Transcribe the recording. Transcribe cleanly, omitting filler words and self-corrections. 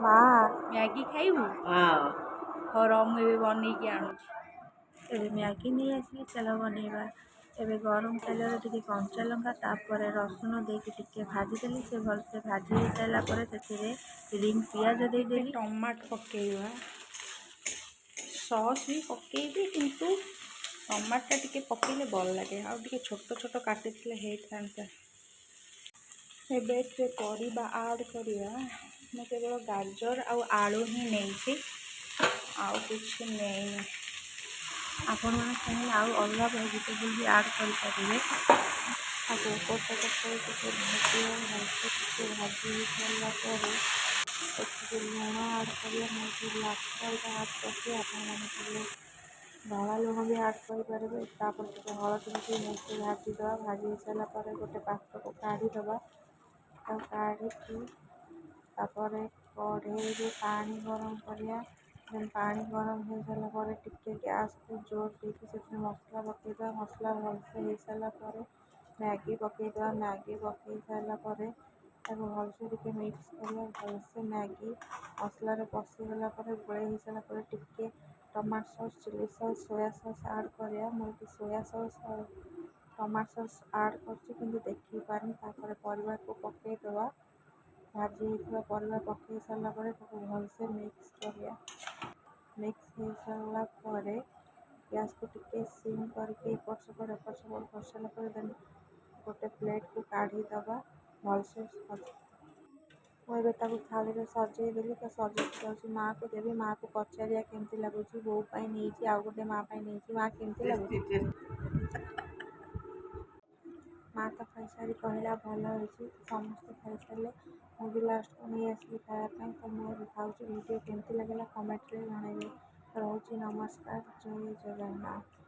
ମା ମ୍ୟାଗି ଖାଇବୁ? ହଁ ହଉ ରହ ମୁଁ ଏବେ ବନେଇକି ଆଣୁଛି। ଏବେ ମ୍ୟାଗି ନେଇ ଆସିଲି, ଚାଲ ବନେଇବା। ଏବେ ଗରମ ତେଲରେ ଟିକେ କଞ୍ଚା ଲଙ୍କା ତାପରେ ରସୁଣ ଦେଇକି ଟିକେ ଭାଜିଦେଲି। ସେ ଭଲସେ ଭାଜି ହେଇସାରିଲା ପରେ ସେଥିରେ ରିଙ୍ଗ୍ ପିଆଜ ଏବେ ଦେଇଦେଲି। ଟମାଟୋ ପକେଇବା, ସସ୍ ବି ପକେଇବି କିନ୍ତୁ ଟମାଟୋଟା ଟିକେ ପକେଇଲେ ଭଲ ଲାଗେ, ଆଉ ଟିକେ ଛୋଟ ଛୋଟ କାଟିଥିଲେ ହେଇଥାନ୍ତା। ଏବେ ଏଥିରେ କରିବା ଆଡ଼୍ କରିବା, ମୁଁ କେବଳ ଗାଜର ଆଉ ଆଳୁ ହିଁ ନେଇଛି, ଆଉ କିଛି ନେଇନି। ଆପଣମାନେ ଚାହିଁଲେ ଆଉ ଅଲଗା ଭେଜିଟେବୁଲ୍ ବି ଆଡ଼୍ କରିପାରିବେ। ତାକୁ ଏପଟ ସେପଟ ଟିକେ ଭାଜିବା, ଭଲସେ ଟିକେ ଭାଜି ହେଇସାରିଲା ପରେ ଏଥିରେ ଲୁଣ ଆଡ଼୍ କରିବା। ମୁଁ ଏଠି ବ୍ଲାକ୍ ସଲ୍ଟ ଆଡ଼୍ କରିଛି, ଆପଣମାନେ ଚାହିଁଲେ ଧଳା ଲୁଣ ବି ଆଡ଼୍ କରିପାରିବେ। ତାପରେ ଟିକେ ହଳଦୀ ପକେଇ ଭଲସେ ଭାଜିଦେବା। ଭାଜି ହେଇସାରିଲା ପରେ ଗୋଟେ ପାତ୍ରକୁ କାଢ଼ିଦେବା। ତାକୁ କାଢ଼ିକି ତାପରେ କଢ଼େଇରେ ପାଣି ଗରମ କରିବା। ଦେନ୍ ପାଣି ଗରମ ହେଇସାରିଲା ପରେ ଟିକେ ଗ୍ୟାସ୍କୁ ଜୋର ଦେଇକି ସେଥିରେ ମସଲା ପକାଇଦେବା। ମସଲା ଭଲସେ ହେଇସାରିଲା ପରେ ମ୍ୟାଗି ପକାଇଦେବା। ମ୍ୟାଗି ପକାଇ ସାରିଲା ପରେ ତାକୁ ଭଲସେ ଟିକେ ମିକ୍ସ କରିବା। ଭଲସେ ମ୍ୟାଗି ମସଲାରେ ପଶିଗଲା ପରେ ଗୋଳେଇ ହେଇସାରିଲା ପରେ ଟିକେ tomato sauce, chilli sauce, soya sauce add କରିବା। ମୁଁ ଏଠି ସୋୟା ସସ୍ ଆଉ ଟମାଟୋ ସସ୍ ଆଡ଼୍ କରୁଛି କିନ୍ତୁ ଦେଖେଇ ପାରୁନି। ତାପରେ ପରିବାକୁ ପକାଇଦେବା। ଭାଜି ହେଇଥିବା ପରିବା ପକାଇ ସାରିଲା ପରେ ତାକୁ ଭଲସେ ମିକ୍ସ କରିବା। ମିକ୍ସ ହେଇସାରିଲା ପରେ ଗ୍ୟାସ୍କୁ ଟିକେ ସିମ୍ କରିକି ଏପଟ ସେପଟ କରିସାରିଲା ପରେ ଦେନ୍ ଗୋଟେ ପ୍ଲେଟ୍କୁ କାଢ଼ିଦେବା। ଭଲସେ ମୁଁ ଏବେ ତାକୁ ଥାଳିରେ ସଜେଇ ଦେଲି, ତ ସଜେଇକି ଯାଉଛି ମାଆକୁ ଦେବି। ମାଆକୁ ପଚାରିବା କେମିତି ଲାଗୁଛି। ବୋଉ ପାଇଁ ନେଇଛି, ଆଉ ଗୋଟେ ମାଆ ପାଇଁ ନେଇଛି। ମାଆ କେମିତି ଲାଗୁଛି? ମାଆ ତ ଖାଇସାରି କହିଲା ଭଲ ହେଇଛି। ସମସ୍ତେ ଖାଇସାରିଲେ, ମୁଁ ବି ଲାଷ୍ଟକୁ ନେଇ ଆସିଲି ଖାଇବା ପାଇଁ। ତ ମୁଁ ଏବେ ଖାଉଛି। ଭିଡ଼ିଓ କେମିତି ଲାଗିଲା କମେଣ୍ଟରେ ଜଣାଇବେ। ରହୁଛି, ନମସ୍କାର, ଜୟ ଜଗନ୍ନାଥ।